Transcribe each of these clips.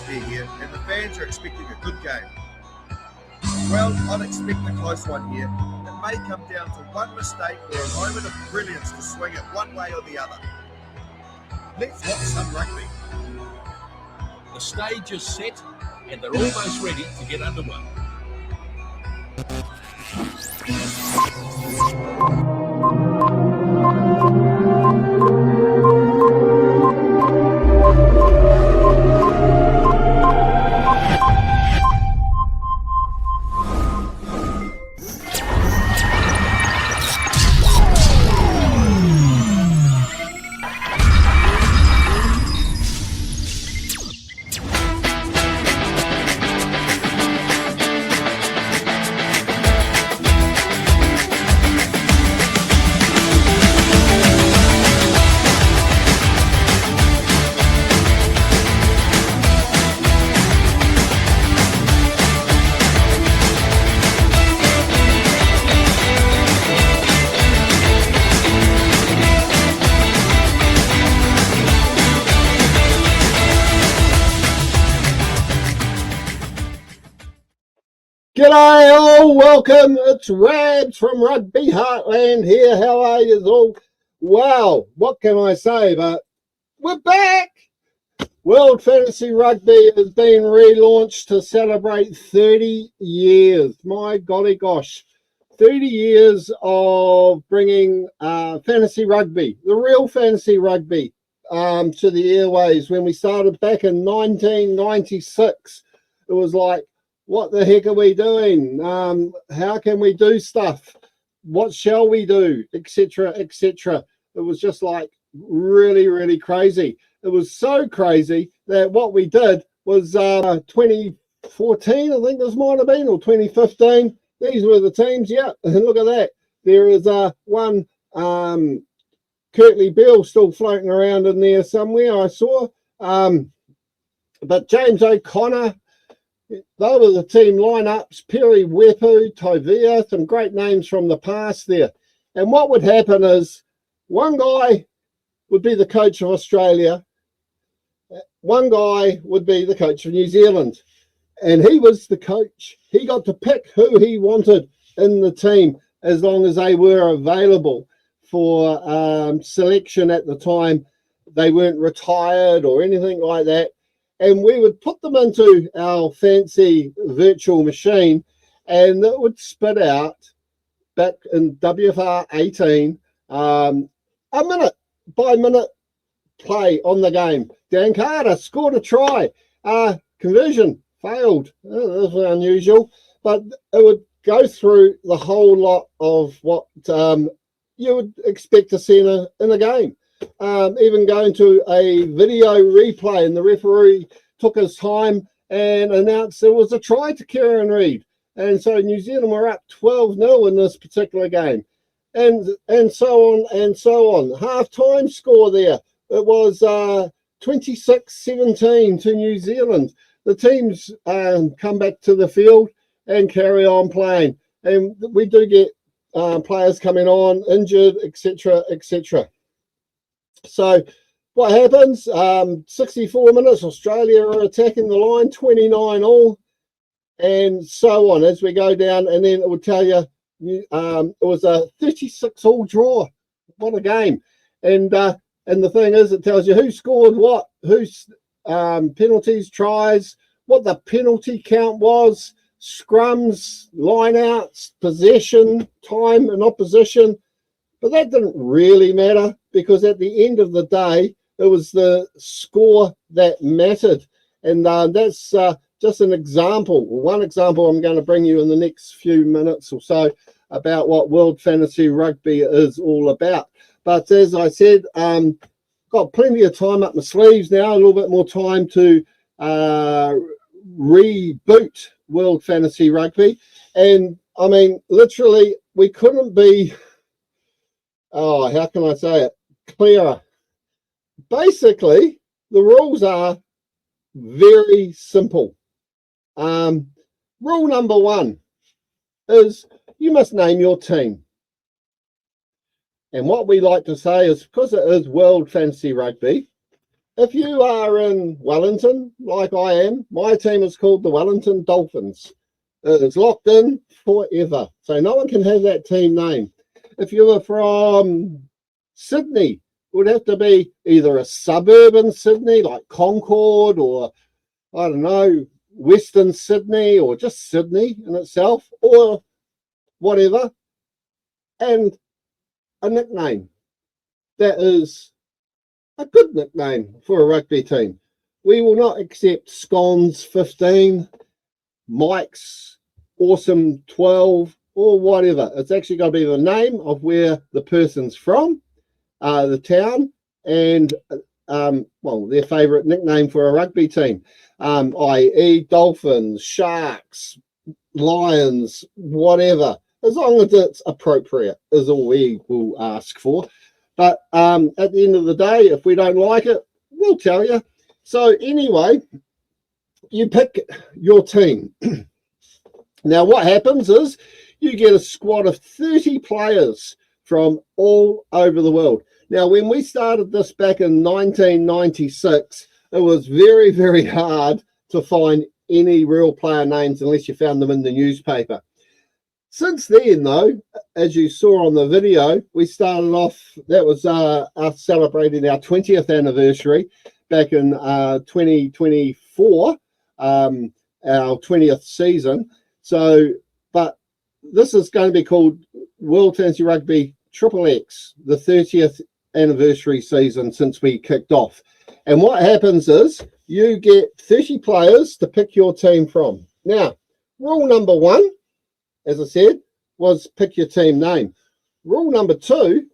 atmosphere here, and the fans are expecting a good game. Well, I'd expect a close one here. It may come down to one mistake or a moment of brilliance to swing it one way or the other. Let's watch some rugby. The stage is set and they're almost ready to get underway. G'day all, welcome. It's Rabs from Rugby Heartland here. How are you all? Wow, what can I say, but we're back. World Fantasy Rugby has been relaunched to celebrate 30 years. My golly gosh, 30 years of bringing fantasy rugby, the real fantasy rugby, to the airways. When we started back in 1996, it was like, what the heck are we doing? How can we do stuff? What shall we do? Etc. etc. It was just like really, really crazy. It was so crazy that what we did was 2014, I think this might have been, or 2015. These were the teams. Yeah, and look at that. There is one Kirtley Bell still floating around in there somewhere, I saw. But James O'Connor, they were the team lineups. Perry Wepu, Tovia, some great names from the past there. And what would happen is one guy would be the coach of Australia, one guy would be the coach of New Zealand, and he was the coach. He got to pick who he wanted in the team as long as they were available for selection at the time. They weren't retired or anything like that. And we would put them into our fancy virtual machine, and it would spit out back in WFR 18 a minute by minute play on the game. Dan Carter scored a try. Conversion failed. That was unusual, but it would go through the whole lot of what you would expect to see in a game. Even going to a video replay, and the referee took his time and announced there was a try to Kieran Reid, and so New Zealand were up 12-0 in this particular game, and so on and so on. Half-time score there, it was 26-17 to New Zealand. The teams come back to the field and carry on playing, and we do get players coming on injured, etc., etc. So what happens? 64 minutes, Australia are attacking the line, 29 all, and so on as we go down. And then it will tell you it was a 36 all draw. What a game. And the thing is, it tells you who scored what, who's penalties, tries, what the penalty count was, scrums, lineouts, possession, time and opposition. But that didn't really matter, because at the end of the day, it was the score that mattered. And that's just an example, one example I'm going to bring you in the next few minutes or so about what World Fantasy Rugby is all about. But as I said, got plenty of time up my sleeves now, a little bit more time to reboot World Fantasy Rugby. And I mean, literally, we couldn't be, how can I say it, clearer. Basically, the rules are very simple. Rule number one is you must name your team. And what we like to say is, because it is World Fantasy Rugby, if you are in Wellington, like I am, my team is called the Wellington Dolphins. It's locked in forever. So no one can have that team name. If you were from Sydney, it would have to be either a suburb in Sydney, like Concord, or I don't know, Western Sydney, or just Sydney in itself, or whatever, and a nickname that is a good nickname for a rugby team. We will not accept Scones 15, Mike's Awesome 12, or whatever. It's actually got to be the name of where the person's from, the town, and well, their favourite nickname for a rugby team, i.e. Dolphins, Sharks, Lions, whatever. As long as it's appropriate is all we will ask for. But at the end of the day, if we don't like it, we'll tell you. So anyway, you pick your team. Now what happens is you get a squad of 30 players from all over the world. Now when we started this back in 1996, it was very, very hard to find any real player names unless you found them in the newspaper. Since then, though, as you saw on the video, we started off, that was us celebrating our 20th anniversary back in 2024, our 20th season. So, but this is going to be called World Fantasy Rugby Triple X, the 30th anniversary season since we kicked off. And what happens is you get 30 players to pick your team from. Now, rule number 1, as I said, was pick your team name. Rule number 2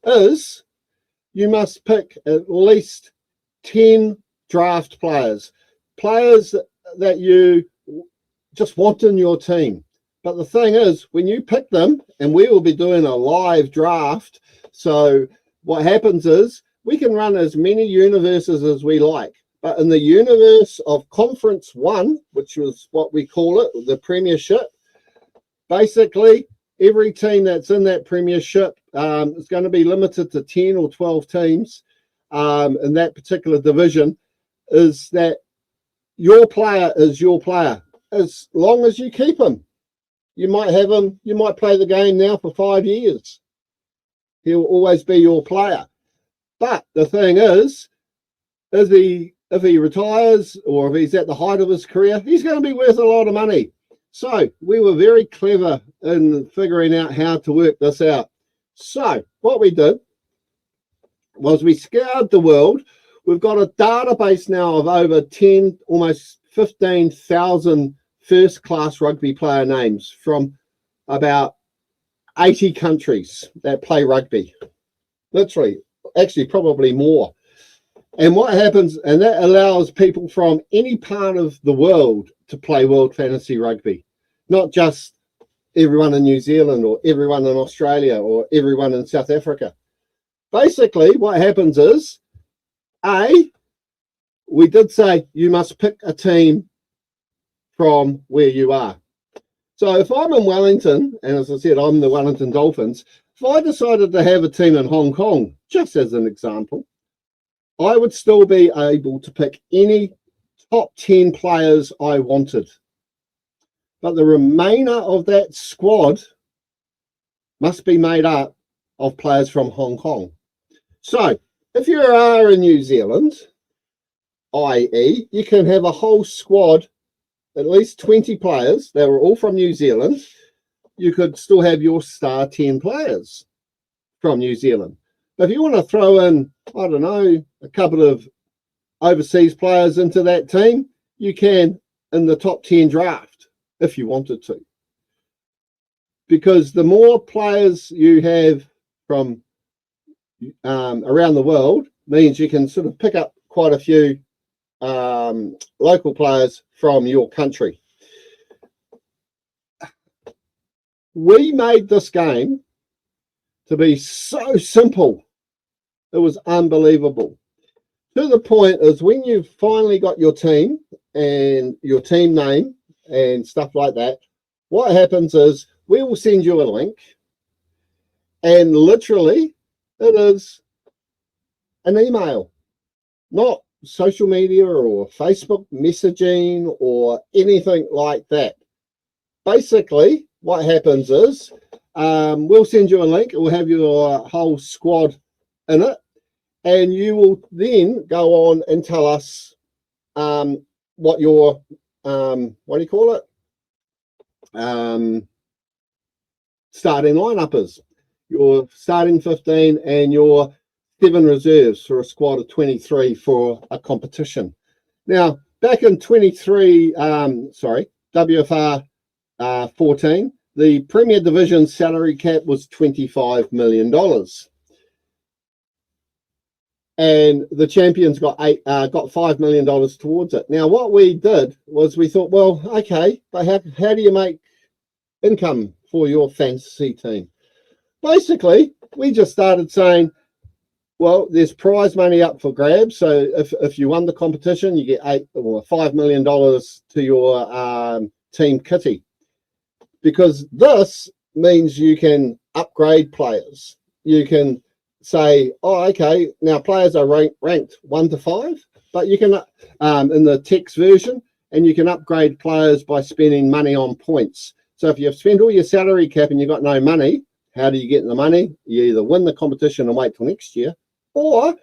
is you must pick at least 10 draft players that you just want in your team. But the thing is, when you pick them, and we will be doing a live draft, so what happens is we can run as many universes as we like. But in the universe of Conference 1, which was what we call it, the Premiership, basically every team that's in that Premiership is going to be limited to 10 or 12 teams in that particular division. Is that your player is your player as long as you keep him. You might have him, you might play the game now for 5 years. He'll always be your player. But the thing is if he retires or if he's at the height of his career, he's going to be worth a lot of money. So we were very clever in figuring out how to work this out. So what we did was we scoured the world. We've got a database now of over 10, almost 15,000 first-class rugby player names from about 80 countries that play rugby. Literally, actually probably more. And what happens, and that allows people from any part of the world to play World Fantasy Rugby, not just everyone in New Zealand or everyone in Australia or everyone in South Africa. Basically, what happens is, we did say you must pick a team from where you are. So if I'm in Wellington, and as I said, I'm the Wellington Dolphins, if I decided to have a team in Hong Kong, just as an example, I would still be able to pick any top 10 players I wanted. But the remainder of that squad must be made up of players from Hong Kong. So if you are in New Zealand, i.e. you can have a whole squad, at least 20 players that were all from New Zealand. You could still have your star 10 players from New Zealand. But if you want to throw in, I don't know, a couple of overseas players into that team, you can in the top 10 draft if you wanted to. Because the more players you have from around the world means you can sort of pick up quite a few local players from your country. We made this game to be so simple. It was unbelievable. To the point is when you've finally got your team and your team name and stuff like that, what happens is we will send you a link, and literally it is an email, not social media or Facebook messaging or anything like that. Basically, what happens is we'll send you a link. It will have your whole squad in it, and you will then go on and tell us what your what do you call it? Starting lineup is. Your starting 15 and your 7 reserves for a squad of 23 for a competition. Now, back in WFR 14, the Premier Division salary cap was $25 million. And the champions got $5 million towards it. Now, what we did was we thought, well, okay, but how do you make income for your fantasy team? Basically, we just started saying, well, there's prize money up for grabs. So if you won the competition, you get $5 million to your team kitty. Because this means you can upgrade players. You can say, oh, okay, now players are ranked 1 to 5, but you can, in the text version, and you can upgrade players by spending money on points. So if you've spent all your salary cap and you've got no money, how do you get the money? You either win the competition and wait till next year, or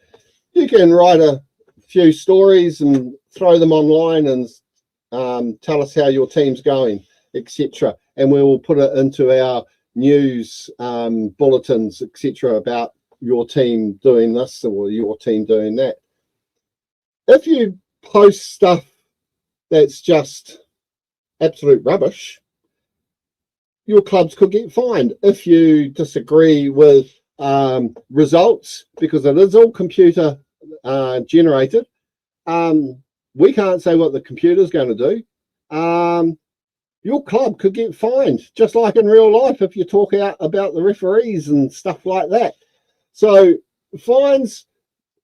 you can write a few stories and throw them online and tell us how your team's going, etc. And we will put it into our news bulletins, etc., about your team doing this or your team doing that. If you post stuff that's just absolute rubbish, your clubs could get fined. If you disagree with results, because it is all computer generated, we can't say what the computer's going to do. Your club could get fined, just like in real life if you talk out about the referees and stuff like that. So fines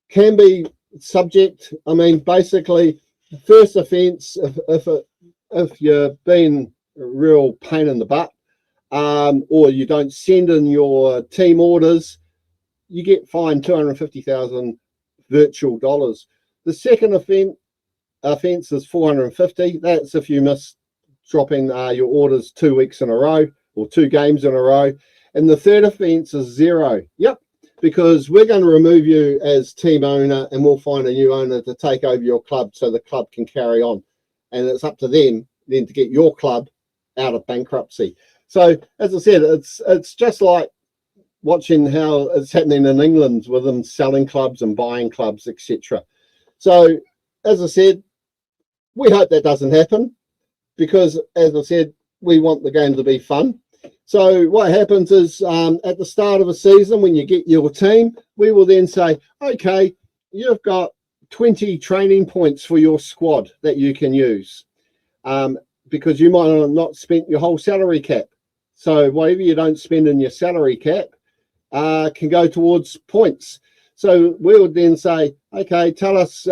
can be subject, I mean, basically, first offence, if you've been a real pain in the butt, or you don't send in your team orders, you get fined 250,000 virtual dollars. The second offence is 450. That's if you miss dropping your orders 2 weeks in a row or 2 games in a row. And the third offence is 0. Yep, because we're going to remove you as team owner and we'll find a new owner to take over your club so the club can carry on. And it's up to them then to get your club out of bankruptcy. So, as I said, it's just like watching how it's happening in England with them selling clubs and buying clubs, etc. So, as I said, we hope that doesn't happen because, as I said, we want the game to be fun. So what happens is at the start of a season, when you get your team, we will then say, okay, you've got 20 training points for your squad that you can use because you might have not spent your whole salary cap. So whatever you don't spend in your salary cap can go towards points. So we would then say, okay, tell us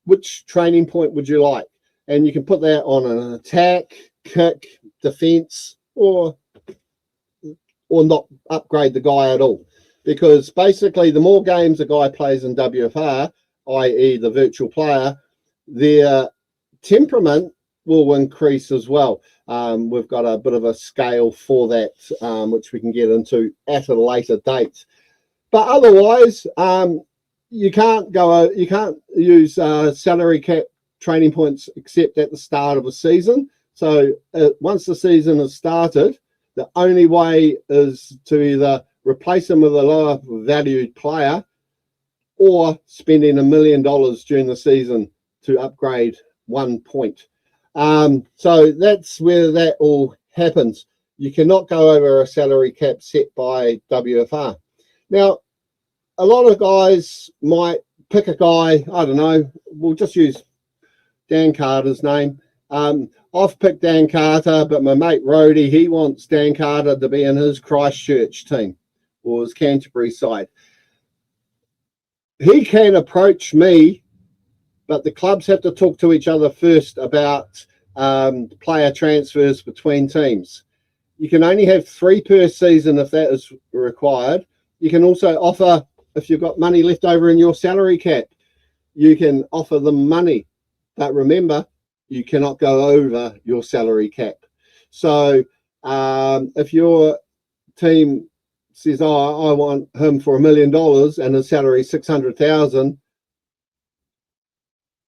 which training point would you like? And you can put that on an attack, kick, defense, or not upgrade the guy at all. Because basically the more games a guy plays in WFR, i.e. the virtual player, their temperament will increase as well. We've got a bit of a scale for that, which we can get into at a later date. But otherwise, you can't use salary cap training points except at the start of a season. So once the season has started, the only way is to either replace them with a lower valued player or spending $1 million during the season to upgrade 1 point. So that's where that all happens. You cannot go over a salary cap set by WFR. Now, a lot of guys might pick a guy, I don't know, we'll just use Dan Carter's name. I've picked Dan Carter, but my mate Rhodey, he wants Dan Carter to be in his Christchurch team or his Canterbury side. He can approach me, but the clubs have to talk to each other first about player transfers between teams. You can only have 3 per season if that is required. You can also offer, if you've got money left over in your salary cap, you can offer them money. But remember, you cannot go over your salary cap. So if your team says, oh, I want him for $1 million and his salary is 600,000,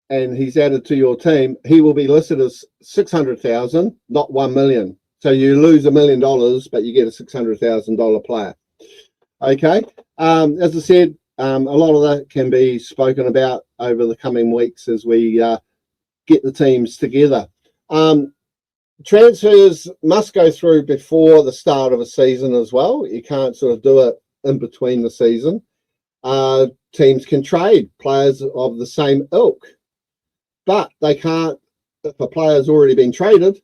and he's added to your team, he will be listed as 600,000, not 1 million. So you lose $1 million, but you get a $600,000 player. Okay. As I said, a lot of that can be spoken about over the coming weeks as we get the teams together. Transfers must go through before the start of a season as well. You can't sort of do it in between the season. Teams can trade players of the same ilk, but they can't, if a player's already been traded,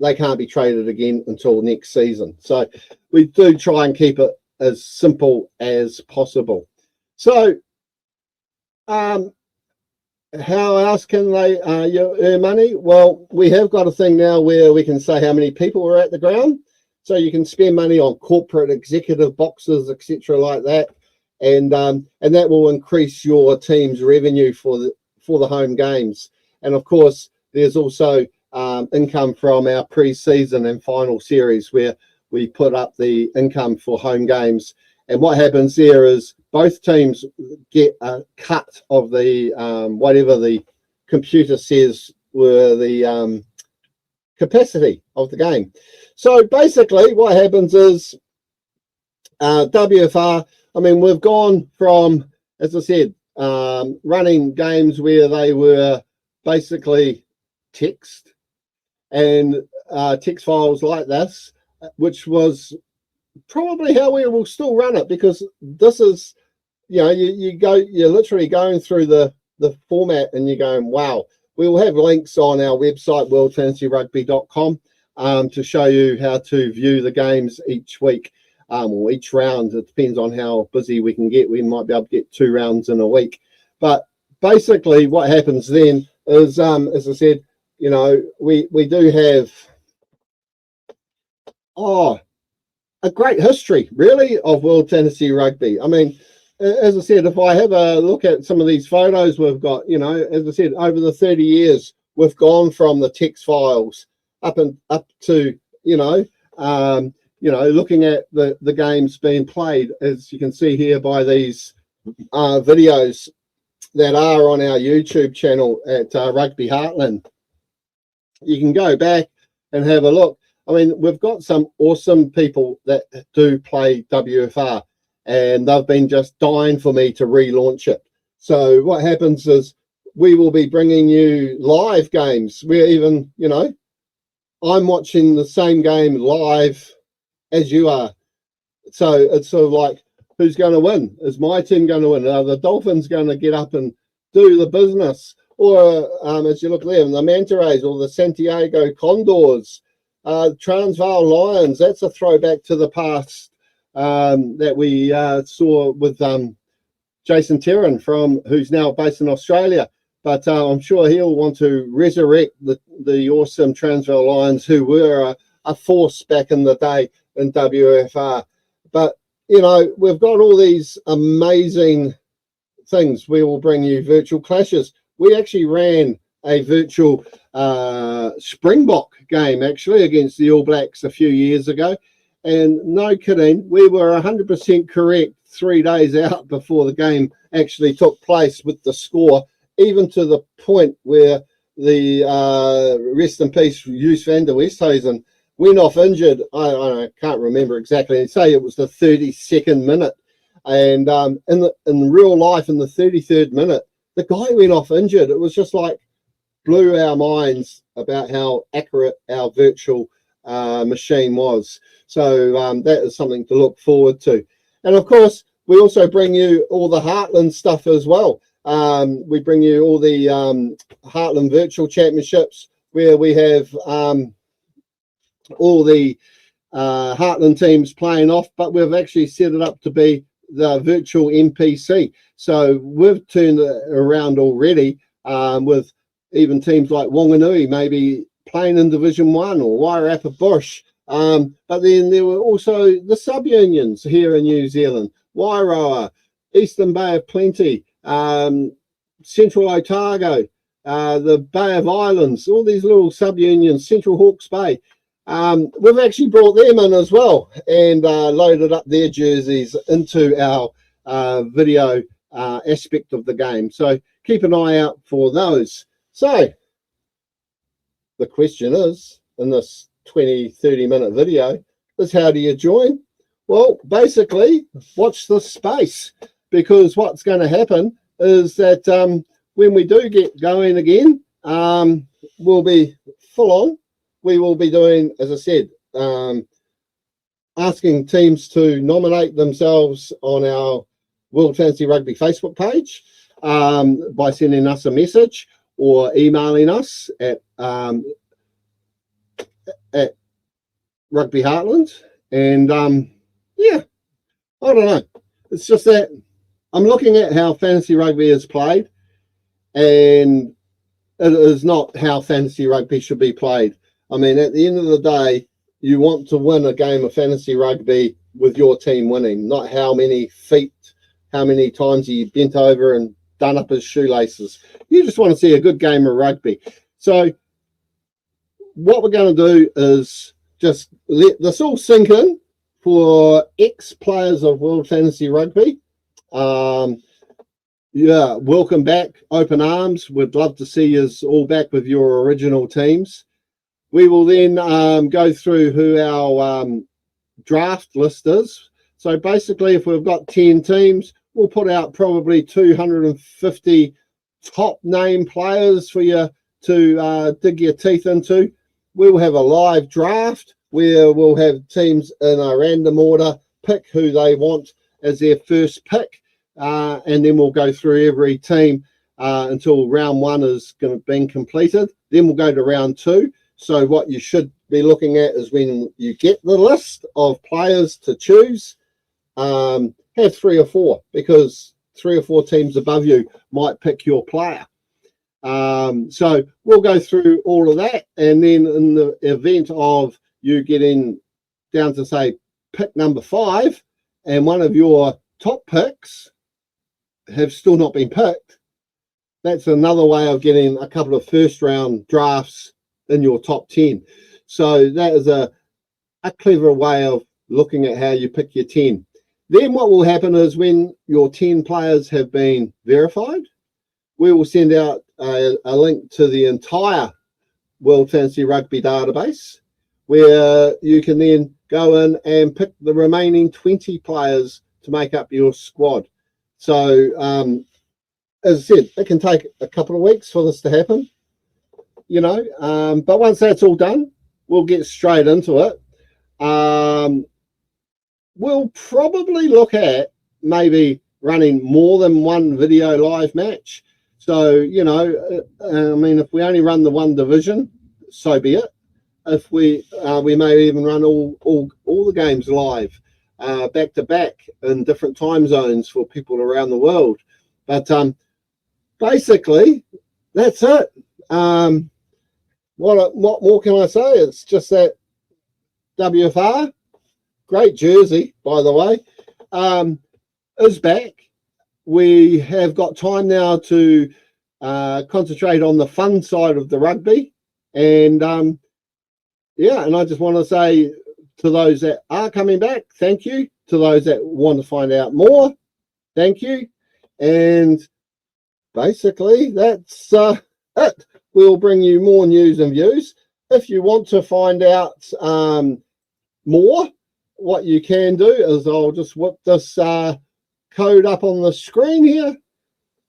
they can't be traded again until next season. So we do try and keep it as simple as possible. So how else can they earn money? Well, we have got a thing now where we can say how many people are at the ground. So you can spend money on corporate executive boxes, etc., like that, and that will increase your team's revenue for the home games. And of course, there's also income from our pre-season and final series where we put up the income for home games. And what happens there is both teams get a cut of the whatever the computer says were the capacity of the game. So basically what happens is WFR, I mean, we've gone from, as I said, running games where they were basically text and text files like this, which was probably how we will still run it, because this is, you know, you're literally going through the format and you're going, wow. We will have links on our website, WorldFantasyRugby.com, to show you how to view the games each week or each round. It depends on how busy we can get. We might be able to get 2 rounds in a week. But basically what happens then is, as I said, you know, we do have a great history, really, of World Fantasy Rugby. I mean, as I said, if I have a look at some of these photos we've got, you know, as I said, over the 30 years, we've gone from the text files up to, looking at the games being played, as you can see here by these videos that are on our YouTube channel at Rugby Heartland. You can go back and have a look. I mean, we've got some awesome people that do play WFR, and they've been just dying for me to relaunch it. So what happens is we will be bringing you live games where even, you know, I'm watching the same game live as you are. So it's sort of like, who's going to win? Is my team going to win? Are the Dolphins going to get up and do the business? Or as you look there, the Manta Rays or the Santiago Condors, Transvaal Lions, that's a throwback to the past that we saw with Jason Terran, who's now based in Australia. But I'm sure he'll want to resurrect the awesome Transvaal Lions, who were a force back in the day in WFR. But, you know, we've got all these amazing things. We will bring you virtual clashes. We actually ran a virtual Springbok game, actually, against the All Blacks a few years ago. And no kidding, we were 100% correct 3 days out before the game actually took place with the score, even to the point where the rest in peace, Joos van der Westhuizen, went off injured. I can't remember exactly. I'd say it was the 32nd minute. And in real life, in the 33rd minute, the guy went off injured. It was just like blew our minds about how accurate our virtual machine was. So that is something to look forward to. And of course, we also bring you all the Heartland stuff as well. We bring you all the Heartland Virtual Championships, where we have all the Heartland teams playing off, but we've actually set it up to be the virtual NPC. So we've turned it around already with even teams like Wanganui maybe playing in Division 1 or Wairarapa Bush. But then there were also the sub-unions here in New Zealand, Wairoa, Eastern Bay of Plenty, Central Otago, the Bay of Islands, all these little sub-unions, Central Hawke's Bay. We've actually brought them in as well and loaded up their jerseys into our video aspect of the game. So keep an eye out for those. So the question is, in this 20-30 minute video, is how do you join? Well, basically, watch this space, because what's going to happen is that when we do get going again, we'll be full on. We will be doing, as I said, asking teams to nominate themselves on our World Fantasy Rugby Facebook page by sending us a message or emailing us at Rugby Heartland. And yeah, I don't know. It's just that I'm looking at how fantasy rugby is played, and it is not how fantasy rugby should be played. I mean, at the end of the day, you want to win a game of fantasy rugby with your team winning, not how many feet, how many times he bent over and done up his shoelaces. You just want to see a good game of rugby. So what we're going to do is just let this all sink in for ex-players of World Fantasy Rugby. Yeah, welcome back, open arms. We'd love to see you all back with your original teams. We will then go through who our draft list is. So basically, if we've got 10 teams, we'll put out probably 250 top name players for you to dig your teeth into. We'll have a live draft where we'll have teams in a random order pick who they want as their first pick. And then we'll go through every team until round one is being completed. Then we'll go to round two. So what you should be looking at is when you get the list of players to choose, have 3 or 4, because 3 or 4 teams above you might pick your player. So we'll go through all of that. And then in the event of you getting down to, say, pick number 5, and one of your top picks have still not been picked, that's another way of getting a couple of first round drafts in your top 10. So that is a clever way of looking at how you pick your 10. Then what will happen is when your 10 players have been verified, we will send out a link to the entire World Fantasy Rugby database, where you can then go in and pick the remaining 20 players to make up your squad. So, as I said, it can take a couple of weeks for this to happen, you know, but once that's all done, we'll get straight into it. We'll probably look at maybe running more than one video live match. So, you know, I mean, if we only run the one division, so be it. If we may even run all the games live, back to back in different time zones for people around the world. But basically, that's it. What more can I say? It's just that WFR, great jersey, by the way, is back. We have got time now to concentrate on the fun side of the rugby. And yeah, and I just want to say to those that are coming back, thank you. To those that want to find out more, thank you. And basically, that's it. We'll bring you more news and views. If you want to find out more, what you can do is I'll just whip this code up on the screen here.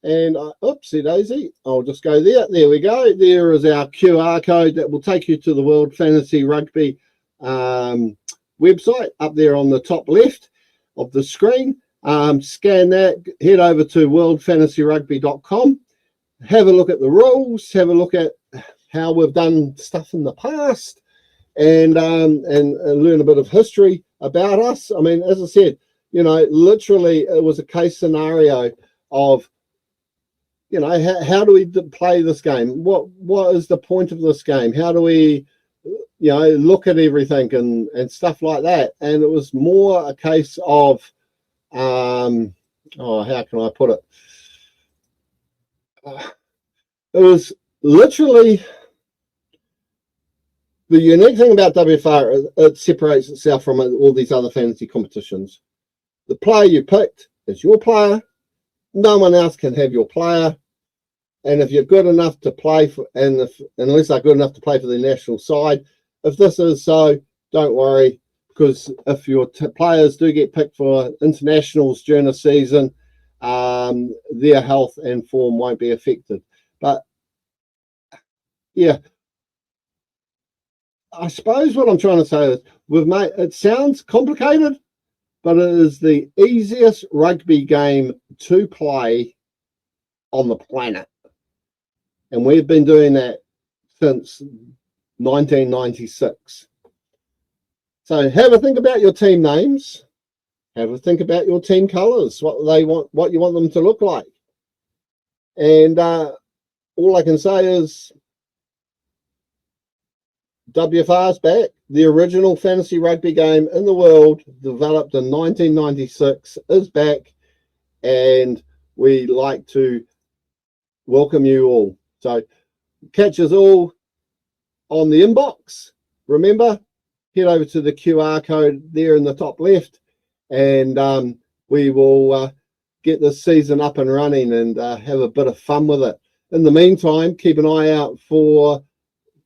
And oopsie daisy, I'll just go there. There we go. There is our QR code that will take you to the World Fantasy Rugby website up there on the top left of the screen. Scan that, head over to worldfantasyrugby.com, have a look at the rules, have a look at how we've done stuff in the past, and learn a bit of history about us. I mean, as I said, you know, literally it was a case scenario of, you know, how do we play this game? What is the point of this game? How do we, you know, look at everything and stuff like that? And it was more a case of, how can I put it? it was literally the unique thing about WFR is it separates itself from all these other fantasy competitions. The player you picked is your player. No one else can have your player. And if you're good enough to play for, unless they're good enough to play for the national side, if this is so, don't worry, because if your players do get picked for internationals during the season, their health and form won't be affected. But yeah, I suppose what I'm trying to say is it sounds complicated, but it is the easiest rugby game to play on the planet. And we've been doing that since 1996. So have a think about your team names. Have a think about your team colours, what you want them to look like. And all I can say is WFR's back. The original fantasy rugby game in the world, developed in 1996, is back, and we like to welcome you all. So catch us all on the inbox. Remember, head over to the QR code there in the top left, and we will get this season up and running and have a bit of fun with it. In the meantime, keep an eye out for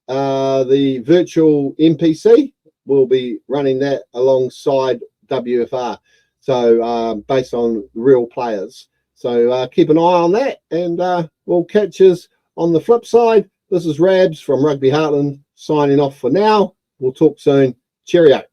the virtual NPC. We'll be running that alongside WFR, so based on real players. So keep an eye on that, and we'll catch us on the flip side. This is Rabs from Rugby Heartland signing off for now. We'll talk soon. Cheerio.